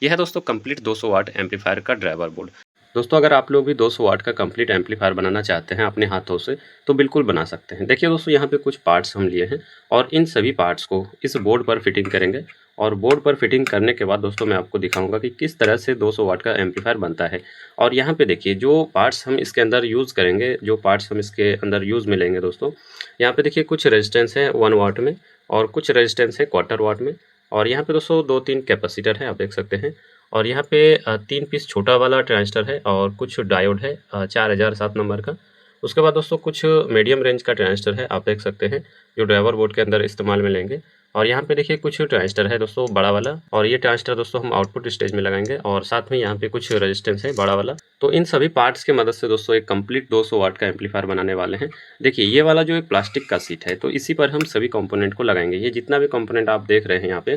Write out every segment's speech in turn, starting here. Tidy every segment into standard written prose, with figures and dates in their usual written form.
यह है दोस्तों कंप्लीट 200 वाट एम्पलीफायर का ड्राइवर बोर्ड। दोस्तों अगर आप लोग भी 200 वाट का कंप्लीट एम्पलीफायर बनाना चाहते हैं अपने हाथों से तो बिल्कुल बना सकते हैं। देखिए दोस्तों यहाँ पे कुछ पार्ट्स हम लिए हैं और इन सभी पार्ट्स को इस बोर्ड पर फिटिंग करेंगे और बोर्ड पर फिटिंग करने के बाद दोस्तों मैं आपको दिखाऊंगा कि किस तरह से 200 वाट का एम्पलीफायर बनता है। और यहाँ पे देखिए जो पार्ट्स हम इसके अंदर यूज़ करेंगे, जो पार्ट्स हम इसके अंदर यूज़ मिलेंगे दोस्तों, यहाँ पे देखिए कुछ रेजिस्टेंस है 1 वाट में और कुछ रेजिस्टेंस है क्वार्टर वाट में और यहाँ पे दोस्तों 2-3 कैपेसिटर है, आप देख सकते हैं। और यहाँ पे 3 पीस छोटा वाला ट्रांजिस्टर है और कुछ डायोड है 4007 नंबर का। उसके बाद दोस्तों कुछ मीडियम रेंज का ट्रांजिस्टर है, आप देख सकते हैं, जो ड्राइवर बोर्ड के अंदर इस्तेमाल में लेंगे। और यहाँ पे देखिए कुछ ट्रांजिस्टर है दोस्तों बड़ा वाला और ये ट्रांजिस्टर दोस्तों हम आउटपुट स्टेज में लगाएंगे और साथ में यहाँ पे कुछ रेजिस्टेंस है बड़ा वाला। तो इन सभी पार्ट्स की मदद से दोस्तों एक कंप्लीट 200 वाट का एम्पलीफायर बनाने वाले हैं। देखिए ये वाला जो एक प्लास्टिक का सीट है तो इसी पर हम सभी कंपोनेंट को लगाएंगे। ये जितना भी कंपोनेंट आप देख रहे हैं यहाँ पे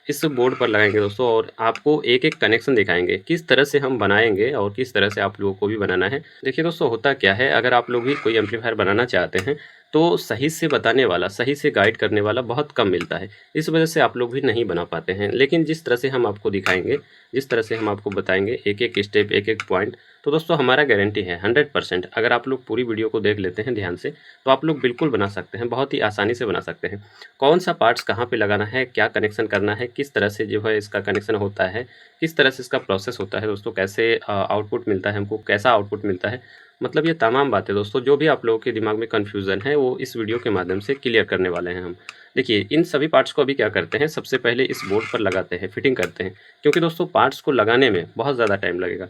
इस बोर्ड पर लगाएंगे दोस्तों और आपको एक एक कनेक्शन दिखाएंगे किस तरह से हम बनाएंगे और किस तरह से आप लोगों को भी बनाना है। देखिए दोस्तों होता क्या है, अगर आप लोग भी कोई एम्पलीफायर बनाना चाहते हैं तो सही से बताने वाला, सही से गाइड करने वाला बहुत कम मिलता है। इस वजह से आप लोग भी नहीं बना पाते हैं। लेकिन जिस तरह से हम आपको दिखाएंगे, जिस तरह से हम आपको बताएंगे एक एक स्टेप, एक एक पॉइंट, तो दोस्तों हमारा गारंटी है 100%। अगर आप लोग पूरी वीडियो को देख लेते हैं ध्यान से तो आप लोग बिल्कुल बना सकते हैं, बहुत ही आसानी से बना सकते हैं। कौन सा पार्ट्स कहाँ पे लगाना है, क्या कनेक्शन करना है, किस तरह से जो है इसका कनेक्शन होता है, किस तरह से इसका प्रोसेस होता है दोस्तों, कैसे आउटपुट मिलता है हमको, कैसा आउटपुट मिलता है, मतलब ये तमाम बातें दोस्तों जो भी आप लोगों के दिमाग में कन्फ्यूज़न है वो इस वीडियो के माध्यम से क्लियर करने वाले हैं हम। देखिए इन सभी पार्ट्स को अभी क्या करते हैं, सबसे पहले इस बोर्ड पर लगाते हैं, फिटिंग करते हैं, क्योंकि दोस्तों पार्ट्स को लगाने में बहुत ज़्यादा टाइम लगेगा।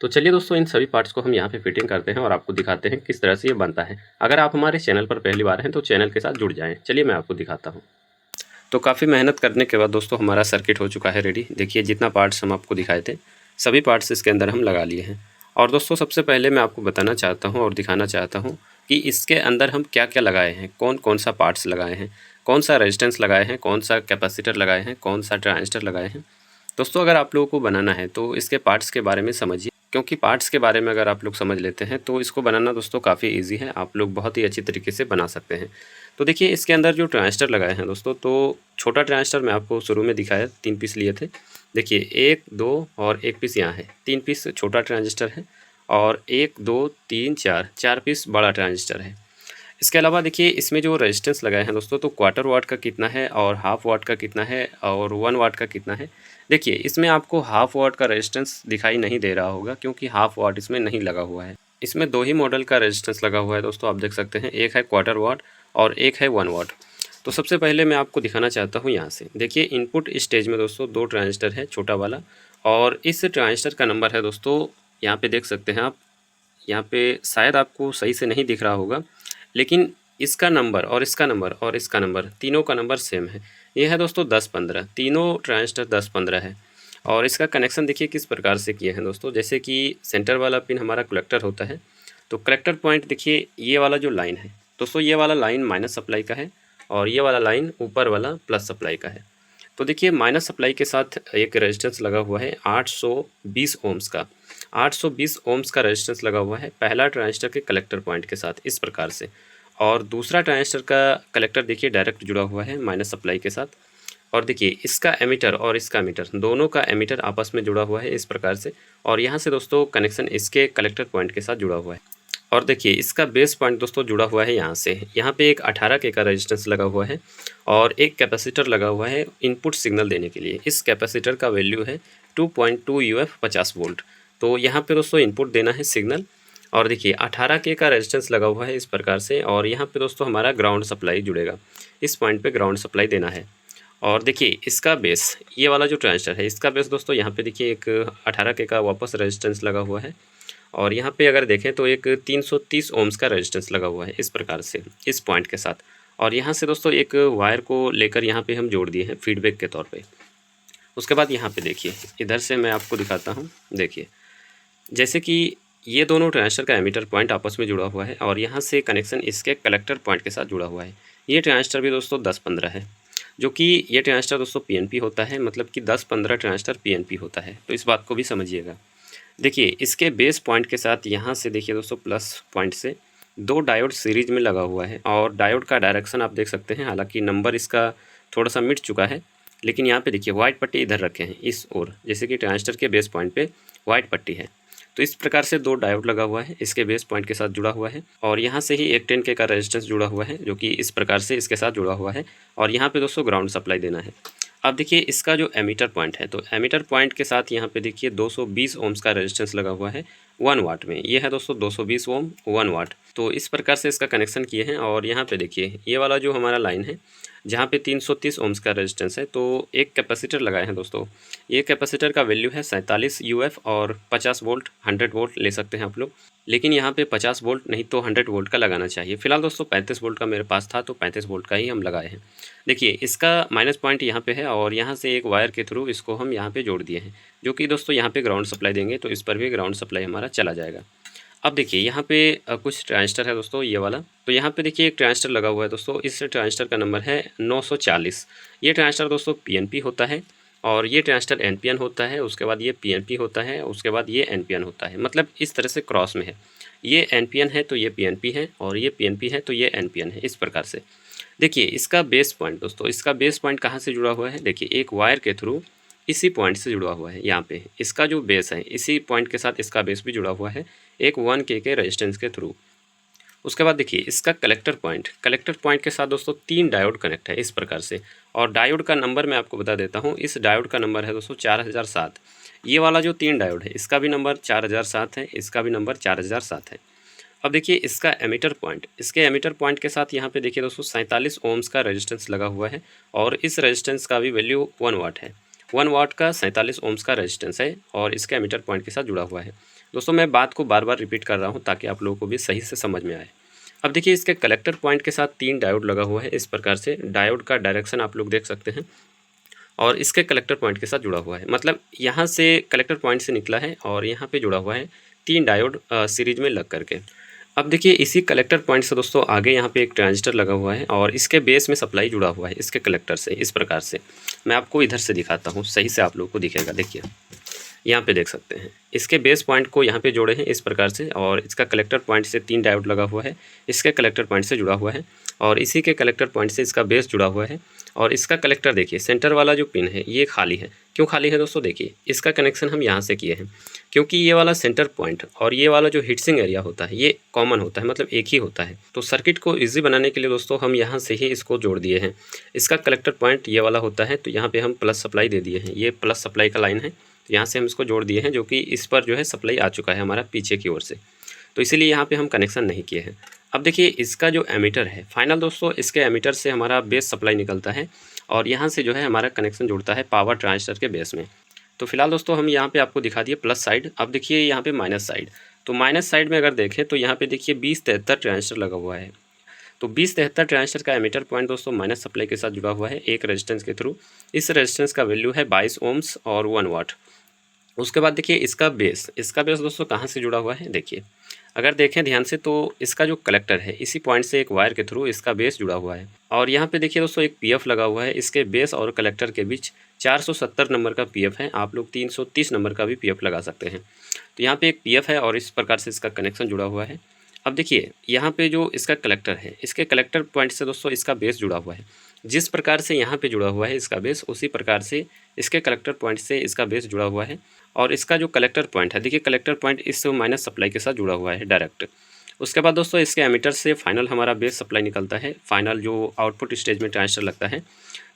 तो चलिए दोस्तों इन सभी पार्ट्स को हम यहाँ पे फिटिंग करते हैं और आपको दिखाते हैं किस तरह से ये बनता है। अगर आप हमारे चैनल पर पहली बार हैं तो चैनल के साथ जुड़ जाएँ। चलिए मैं आपको दिखाता हूँ। तो काफ़ी मेहनत करने के बाद दोस्तों हमारा सर्किट हो चुका है रेडी। देखिए जितना पार्ट्स हम आपको दिखाए थे सभी पार्ट्स इसके अंदर हम लगा लिए हैं। और दोस्तों सबसे पहले मैं आपको बताना चाहता हूँ और दिखाना चाहता हूँ कि इसके अंदर हम क्या क्या लगाए हैं, कौन कौन सा पार्ट्स लगाए हैं, कौन सा रेजिस्टेंस लगाए हैं, कौन सा कैपेसिटर लगाए हैं, कौन सा ट्रांजिस्टर लगाए हैं। दोस्तों अगर आप लोगों को बनाना है तो इसके पार्ट्स के बारे में समझिए, क्योंकि पार्ट्स के बारे में अगर आप लोग समझ लेते हैं तो इसको बनाना दोस्तों काफ़ी इजी है, आप लोग बहुत ही अच्छी तरीके से बना सकते हैं। तो देखिए इसके अंदर जो ट्रांजिस्टर लगाए हैं दोस्तों, तो छोटा ट्रांजिस्टर मैं आपको शुरू में दिखाया, 3 पीस लिए थे। देखिए 1, 2 और 1 पीस यहाँ है, 3 पीस छोटा ट्रांजिस्टर है और 1, 2, 3, 4 पीस बड़ा ट्रांजिस्टर है। इसके अलावा देखिए इसमें जो रेजिस्टेंस लगाए हैं दोस्तों, तो क्वार्टर वाट का कितना है और हाफ वाट का कितना है और 1 वाट का कितना है। देखिए इसमें आपको हाफ वाट का रेजिस्टेंस दिखाई नहीं दे रहा होगा क्योंकि हाफ वाट इसमें नहीं लगा हुआ है। इसमें 2 ही मॉडल का रेजिस्टेंस लगा हुआ है दोस्तों, आप देख सकते हैं, एक है क्वार्टर वाट और एक है 1 वाट। तो सबसे पहले मैं आपको दिखाना चाहता हूँ यहाँ से। देखिए इनपुट स्टेज में दोस्तों 2 ट्रांजिस्टर है छोटा वाला और इस ट्रांजिस्टर का नंबर है दोस्तों, यहाँ पे देख सकते हैं आप, यहाँ पे शायद आपको सही से नहीं दिख रहा होगा, लेकिन इसका नंबर और इसका नंबर और इसका नंबर, तीनों का नंबर सेम है। ये है दोस्तों 10-15, तीनों ट्रांजिस्टर 10-15 है। और इसका कनेक्शन देखिए किस प्रकार से किए हैं दोस्तों, जैसे कि सेंटर वाला पिन हमारा कलेक्टर होता है, तो कलेक्टर पॉइंट देखिए ये वाला जो लाइन है दोस्तों, ये वाला लाइन माइनस सप्लाई का है और ये वाला लाइन ऊपर वाला प्लस सप्लाई का है। तो देखिए माइनस सप्लाई के साथ एक रेजिस्टेंस लगा हुआ है 820 ओम्स का, 820 ओम्स का रेजिस्टेंस लगा हुआ है पहला ट्रांजिस्टर के कलेक्टर पॉइंट के साथ इस प्रकार से। और दूसरा ट्रांजिस्टर का कलेक्टर देखिए डायरेक्ट जुड़ा हुआ है माइनस सप्लाई के साथ। और देखिए इसका एमीटर और इसका एमीटर, दोनों का एमीटर आपस में जुड़ा हुआ है इस प्रकार से। और यहाँ से दोस्तों कनेक्शन इसके कलेक्टर पॉइंट के साथ जुड़ा हुआ है। और देखिए इसका बेस पॉइंट दोस्तों जुड़ा हुआ है यहाँ से, यहाँ पे एक 18 के का रेजिस्टेंस लगा हुआ है और एक कैपेसिटर लगा हुआ है इनपुट सिग्नल देने के लिए। इस कैपेसिटर का वैल्यू है 2.2 UF 50 वोल्ट। तो यहाँ पे दोस्तों इनपुट देना है सिग्नल। और देखिए 18 के का रेजिस्टेंस लगा हुआ है इस प्रकार से और यहाँ पे दोस्तों हमारा ग्राउंड सप्लाई जुड़ेगा, इस पॉइंट पे ग्राउंड सप्लाई देना है। और देखिए इसका बेस, ये वाला जो ट्रांजिस्टर है इसका बेस दोस्तों यहाँ पे देखिए एक 18 के का वापस रेजिस्टेंस लगा हुआ है और यहाँ पे अगर देखें तो एक 330 ओम्स का रेजिस्टेंस लगा हुआ है इस प्रकार से इस पॉइंट के साथ। और यहाँ से दोस्तों एक वायर को लेकर यहाँ पे हम जोड़ दिए हैं फीडबैक के तौर पे। उसके बाद यहाँ पे देखिए इधर से मैं आपको दिखाता हूँ। देखिए जैसे कि ये दोनों ट्रांजिस्टर का एमीटर पॉइंट आपस में जुड़ा हुआ है और यहाँ से कनेक्शन इसके कलेक्टर पॉइंट के साथ जुड़ा हुआ है। ये ट्रांजिस्टर भी दोस्तों 10-15 है, जो कि ये ट्रांजिस्टर दोस्तों PNP होता है, मतलब कि 10-15 ट्रांजिस्टर PNP होता है, तो इस बात को भी समझिएगा। देखिए इसके बेस पॉइंट के साथ यहाँ से देखिए दोस्तों प्लस पॉइंट से 2 डायोड सीरीज में लगा हुआ है और डायोड का डायरेक्शन आप देख सकते हैं, हालांकि नंबर इसका थोड़ा सा मिट चुका है लेकिन यहाँ पे देखिए वाइट पट्टी इधर रखे हैं इस ओर, जैसे कि ट्रांजिस्टर के बेस पॉइंट पे वाइट पट्टी है। तो इस प्रकार से 2 डायोड लगा हुआ है, इसके बेस पॉइंट के साथ जुड़ा हुआ है और यहाँ से ही एक 10K का रेजिस्टेंस जुड़ा हुआ है जो कि इस प्रकार से इसके साथ जुड़ा हुआ है और यहाँ पे दोस्तों ग्राउंड सप्लाई देना है। अब देखिए इसका जो एमीटर पॉइंट है, तो एमीटर पॉइंट के साथ यहाँ पे देखिए 220 ओम्स का रेजिस्टेंस लगा हुआ है 1 वाट में। ये है दोस्तों 220 ओम 1 वाट। तो इस प्रकार से इसका कनेक्शन किए हैं और यहाँ पे देखिए ये वाला जो हमारा लाइन है जहाँ पे 330 ओम्स का रेजिस्टेंस है, तो एक कैपेसिटर लगाए हैं दोस्तों। ये कैपेसिटर का वैल्यू है 47 UF और 50 वोल्ट 100 वोल्ट ले सकते हैं आप लोग, लेकिन यहाँ पे 50 वोल्ट नहीं तो 100 वोल्ट का लगाना चाहिए। फिलहाल दोस्तों 35 वोल्ट का मेरे पास था तो 35 वोल्ट का ही हम लगाए हैं। देखिए इसका माइनस पॉइंट यहाँ पे है और यहाँ से एक वायर के थ्रू इसको हम यहाँ पे जोड़ दिए हैं, जो कि दोस्तों यहाँ पे ग्राउंड सप्लाई देंगे तो इस पर भी ग्राउंड सप्लाई हमारा चला जाएगा। अब देखिए यहाँ पे कुछ ट्रांजिस्टर है दोस्तों ये वाला, तो यहाँ पे देखिए एक ट्रांजिस्टर लगा हुआ है दोस्तों। इस ट्रांजिस्टर का नंबर है 940। ये ट्रांजिस्टर दोस्तों PNP होता है और ये ट्रांजिस्टर NPN होता है, उसके बाद ये PNP होता है, उसके बाद ये NPN होता है। मतलब इस तरह से क्रॉस में है, ये NPN है तो ये PNP है और ये PNP है तो ये NPN है, इस प्रकार से। देखिए इसका बेस पॉइंट दोस्तों, इसका बेस पॉइंट कहाँ से जुड़ा हुआ है, देखिए एक वायर के थ्रू इसी पॉइंट से जुड़ा हुआ है। यहाँ पे इसका जो बेस है इसी पॉइंट के साथ इसका बेस भी जुड़ा हुआ है एक 1K के रेजिस्टेंस के थ्रू। उसके बाद देखिए इसका कलेक्टर पॉइंट के साथ दोस्तों 3 डायोड कनेक्ट है इस प्रकार से। और डायोड का नंबर मैं आपको बता देता हूँ, इस डायोड का नंबर है दोस्तों 4007। ये वाला जो 3 डायोड है इसका भी नंबर 4007 है, इसका भी नंबर 4007 है। अब देखिए इसका एमीटर पॉइंट, इसके एमीटर पॉइंट के साथ यहाँ पे देखिए दोस्तों 47 ओम्स का रेजिस्टेंस लगा हुआ है और इस रेजिस्टेंस का भी वैल्यू 1 वाट है। 1 वाट का 47 ओम्स का रेजिस्टेंस है और इसके एमीटर पॉइंट के साथ जुड़ा हुआ है। दोस्तों मैं बात को बार बार रिपीट कर रहा हूँ ताकि आप लोगों को भी सही से समझ में आए। अब देखिए इसके कलेक्टर पॉइंट के साथ 3 डायोड लगा हुआ है इस प्रकार से। डायोड का डायरेक्शन आप लोग देख सकते हैं और इसके कलेक्टर पॉइंट के साथ जुड़ा हुआ है, मतलब यहाँ से कलेक्टर पॉइंट से निकला है और यहाँ पे जुड़ा हुआ है 3 डायोड सीरीज में लग करके। अब देखिए इसी कलेक्टर पॉइंट से दोस्तों आगे यहाँ पे एक ट्रांजिस्टर लगा हुआ है और इसके बेस में सप्लाई जुड़ा हुआ है इसके कलेक्टर से। इस प्रकार से मैं आपको इधर से दिखाता हूँ, सही से आप लोगों को दिखेगा। देखिए यहाँ पे देख सकते हैं इसके बेस पॉइंट को यहाँ पे जोड़े हैं इस प्रकार से और इसका कलेक्टर पॉइंट से 3 डायोड लगा हुआ है, इसके कलेक्टर पॉइंट से जुड़ा हुआ है और इसी के कलेक्टर पॉइंट से इसका बेस जुड़ा हुआ है। और इसका कलेक्टर देखिए सेंटर वाला जो पिन है ये खाली है। क्यों खाली है दोस्तों, देखिए इसका कनेक्शन हम यहाँ से किए हैं क्योंकि ये वाला सेंटर पॉइंट और ये वाला जो हीटसिंक एरिया होता है ये कॉमन होता है, मतलब एक ही होता है। तो सर्किट को ईजी बनाने के लिए दोस्तों हम यहाँ से ही इसको जोड़ दिए हैं। इसका कलेक्टर पॉइंट ये वाला होता है तो यहाँ पे हम प्लस सप्लाई दे दिए हैं, ये प्लस सप्लाई का लाइन है, तो यहाँ से हम इसको जोड़ दिए हैं जो कि इस पर जो है सप्लाई आ चुका है हमारा पीछे की ओर से, तो इसीलिए यहाँ पे हम कनेक्शन नहीं किए हैं। अब देखिए इसका जो एमीटर है फाइनल दोस्तों, इसके एमीटर से हमारा बेस सप्लाई निकलता है और यहाँ से जो है हमारा कनेक्शन जुड़ता है पावर ट्रांजिस्टर के बेस में। तो फिलहाल दोस्तों हम यहाँ पे आपको दिखा दिए प्लस साइड। अब देखिए यहाँ पे माइनस साइड, तो माइनस साइड में अगर देखें तो यहाँ पे देखिए 2073 ट्रांजिस्टर लगा हुआ है। तो 2073 ट्रांजिस्टर का एमीटर पॉइंट दोस्तों माइनस सप्लाई के साथ जुड़ा हुआ है एक रेजिस्टेंस के थ्रू। इस रेजिस्टेंस का वैल्यू है 22 ओम्स और 1 वाट। उसके बाद देखिए इसका बेस दोस्तों कहाँ से जुड़ा हुआ है, देखिए अगर देखें ध्यान से तो इसका जो कलेक्टर है इसी पॉइंट से एक वायर के थ्रू इसका बेस जुड़ा हुआ है और यहाँ पे देखिए दोस्तों एक पीएफ लगा हुआ है। इसके बेस और कलेक्टर के बीच 470 नंबर का पीएफ है, आप लोग 330 नंबर का भी पीएफ लगा सकते हैं। तो यहाँ पे एक पीएफ है और इस प्रकार से इसका कनेक्शन जुड़ा हुआ है। अब देखिए यहाँ पे जो इसका कलेक्टर है इसके कलेक्टर पॉइंट से दोस्तों इसका बेस जुड़ा हुआ है। जिस प्रकार से यहाँ पे जुड़ा हुआ है इसका बेस, उसी प्रकार से इसके कलेक्टर पॉइंट से इसका बेस जुड़ा हुआ है। और इसका जो कलेक्टर पॉइंट है देखिए कलेक्टर पॉइंट इस माइनस सप्लाई के साथ जुड़ा हुआ है डायरेक्ट। उसके बाद दोस्तों इसके एमीटर से फाइनल हमारा बेस सप्लाई निकलता है, फाइनल जो आउटपुट स्टेज में ट्रांजिस्टर लगता है।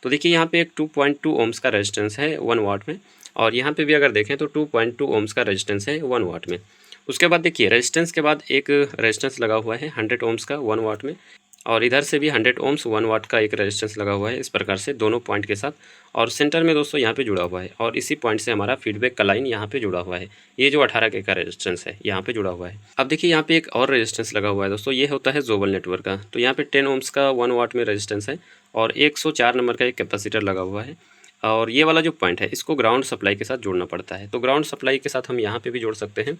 तो देखिए यहाँ पे एक 2.2 ओम्स का रेजिस्टेंस है 1 वाट में और यहाँ पे भी अगर देखें तो 2.2 ओम्स का रेजिस्टेंस है 1 वाट में। उसके बाद देखिए रेजिस्टेंस के बाद एक रेजिस्टेंस लगा हुआ है 100 ओम्स का 1 वाट में और इधर से भी 100 ओम्स 1 वाट का एक रेजिस्टेंस लगा हुआ है इस प्रकार से दोनों पॉइंट के साथ। और सेंटर में दोस्तों यहाँ पे जुड़ा हुआ है और इसी पॉइंट से हमारा फीडबैक का लाइन यहाँ पे जुड़ा हुआ है, ये जो 18K का रेजिस्टेंस है यहाँ पे जुड़ा हुआ है। अब देखिए यहाँ पे एक और रेजिस्टेंस लगा हुआ है दोस्तों, ये होता है जोबल नेटवर्क का। तो यहाँ पे 10 ओम्स का 1 वाट में रेजिस्टेंस है और 104 नंबर का एक कैपेसिटर लगा हुआ है और ये वाला जो पॉइंट है इसको ग्राउंड सप्लाई के साथ जोड़ना पड़ता है। तो ग्राउंड सप्लाई के साथ हम यहाँ पे भी जोड़ सकते हैं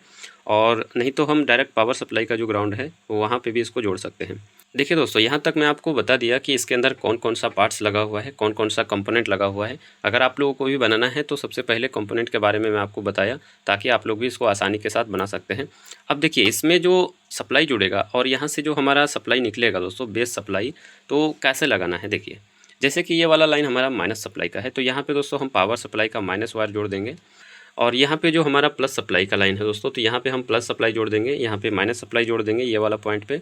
और नहीं तो हम डायरेक्ट पावर सप्लाई का जो ग्राउंड है वहाँ पे भी इसको जोड़ सकते हैं। देखिए दोस्तों यहाँ तक मैं आपको बता दिया कि इसके अंदर कौन कौन सा पार्ट्स लगा हुआ है, कौन कौन सा कंपोनेंट लगा हुआ है। अगर आप लोगों को भी बनाना है तो सबसे पहले कंपोनेंट के बारे में मैं आपको बताया ताकि आप लोग भी इसको आसानी के साथ बना सकते हैं। अब देखिए इसमें जो सप्लाई जुड़ेगा और यहाँ से जो हमारा सप्लाई निकलेगा दोस्तों बेस सप्लाई, तो कैसे लगाना है देखिए जैसे कि ये वाला लाइन हमारा माइनस सप्लाई का है, तो यहाँ पे दोस्तों हम पावर सप्लाई का माइनस वायर जोड़ देंगे। और यहाँ पे जो हमारा प्लस सप्लाई का लाइन है दोस्तों, तो यहाँ पे हम प्लस सप्लाई जोड़ देंगे, यहाँ पे माइनस सप्लाई जोड़ देंगे ये वाला पॉइंट पे।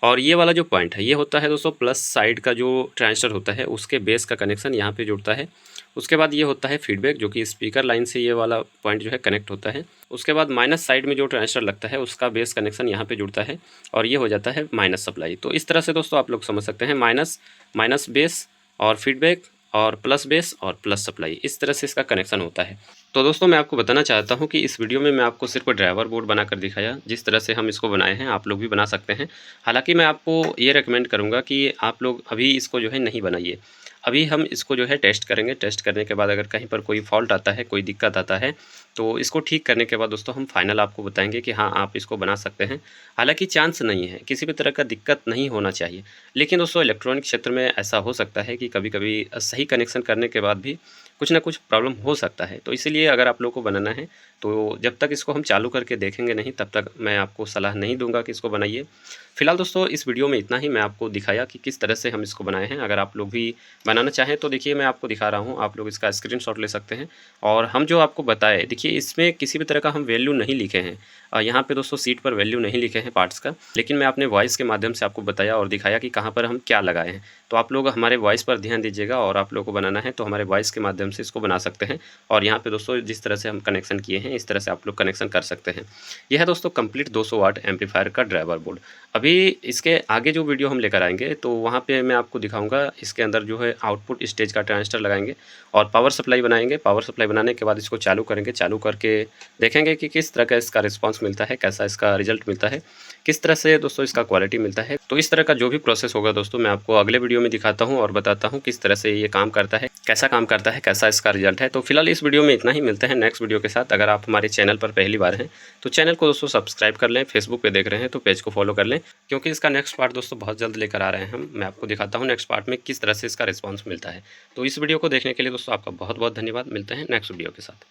और ये वाला जो पॉइंट है ये होता है दोस्तों प्लस साइड का जो ट्रांजिस्टर होता है उसके बेस का कनेक्शन यहाँ पे जुड़ता है। उसके बाद ये होता है फीडबैक, जो कि स्पीकर लाइन से ये वाला पॉइंट जो है कनेक्ट होता है। उसके बाद माइनस साइड में जो ट्रांजिस्टर लगता है उसका बेस कनेक्शन यहाँ पे जुड़ता है और ये हो जाता है माइनस सप्लाई। तो इस तरह से दोस्तों आप लोग समझ सकते हैं, माइनस माइनस बेस और फीडबैक और प्लस बेस और प्लस सप्लाई, इस तरह से इसका कनेक्शन होता है। तो दोस्तों मैं आपको बताना चाहता हूं कि इस वीडियो में मैं आपको सिर्फ ड्राइवर बोर्ड बनाकर दिखाया, जिस तरह से हम इसको बनाए हैं आप लोग भी बना सकते हैं। हालांकि मैं आपको ये रेकमेंड करूंगा कि आप लोग अभी इसको जो है नहीं बनाइए, अभी हम इसको जो है टेस्ट करेंगे। टेस्ट करने के बाद अगर कहीं पर कोई फॉल्ट आता है, कोई दिक्कत आता है, तो इसको ठीक करने के बाद दोस्तों हम फाइनल आपको बताएंगे कि हाँ आप इसको बना सकते हैं। हालांकि चांस नहीं है, किसी भी तरह का दिक्कत नहीं होना चाहिए। लेकिन दोस्तों इलेक्ट्रॉनिक क्षेत्र में ऐसा हो सकता है कि कभी कभी सही कनेक्शन करने के बाद भी कुछ ना कुछ प्रॉब्लम हो सकता है। तो इसीलिए अगर आप लोग को बनाना है तो जब तक इसको हम चालू करके देखेंगे नहीं, तब तक मैं आपको सलाह नहीं दूंगा कि इसको बनाइए। फिलहाल दोस्तों इस वीडियो में इतना ही, मैं आपको दिखाया कि किस तरह से हम इसको बनाए हैं। अगर आप लोग भी बनाना चाहें तो देखिए मैं आपको दिखा रहा हूँ, आप लोग इसका स्क्रीनशॉट ले सकते हैं। और हम जो आपको बताए, देखिए इसमें किसी भी तरह का हम वैल्यू नहीं लिखे हैं, यहाँ पे दोस्तों सीट पर वैल्यू नहीं लिखे हैं पार्ट्स का, लेकिन मैं अपने वॉइस के माध्यम से आपको बताया और दिखाया कि कहाँ पर हम क्या लगाए हैं। तो आप लोग हमारे वॉइस पर ध्यान दीजिएगा और आप लोगों को बनाना है तो हमारे वॉइस के माध्यम से इसको बना सकते हैं। और यहाँ पे दोस्तों जिस तरह से हम कनेक्शन किए हैं इस तरह से आप लोग कनेक्शन कर सकते हैं। यह है दोस्तों कंप्लीट 200 वाट एम्पलीफायर का ड्राइवर बोर्ड। अभी इसके आगे जो वीडियो हम लेकर आएंगे तो वहाँ पे मैं आपको दिखाऊंगा, इसके अंदर जो है आउटपुट स्टेज का ट्रांजिस्टर लगाएंगे और पावर सप्लाई बनाएंगे। पावर सप्लाई बनाने के बाद इसको चालू करेंगे, चालू करके देखेंगे कि किस तरह का इसका रिस्पांस मिलता है, कैसा इसका रिजल्ट मिलता है, किस तरह से दोस्तों इसका क्वालिटी मिलता है। तो इस तरह का जो भी प्रोसेस होगा दोस्तों मैं आपको अगले वीडियो में दिखाता हूँ और बताता हूँ किस तरह से ये काम करता है, कैसा काम करता है, कैसा इसका रिजल्ट है। तो फिलहाल इस वीडियो में इतना ही, मिलते हैं नेक्स्ट वीडियो के साथ। अगर आप हमारे चैनल पर पहली बार हैं तो चैनल को दोस्तों सब्सक्राइब कर लें, फेसबुक पे देख रहे हैं तो पेज को फॉलो कर लें, क्योंकि इसका नेक्स्ट पार्ट दोस्तों बहुत जल्द लेकर आ रहे हैं हम। मैं आपको दिखाता हूँ नेक्स्ट पार्ट में किस तरह से इसका रिस्पॉन्स मिलता है। तो इस वीडियो को देखने के लिए दोस्तों आपका बहुत बहुत धन्यवाद। मिलते हैं नेक्स्ट वीडियो के साथ।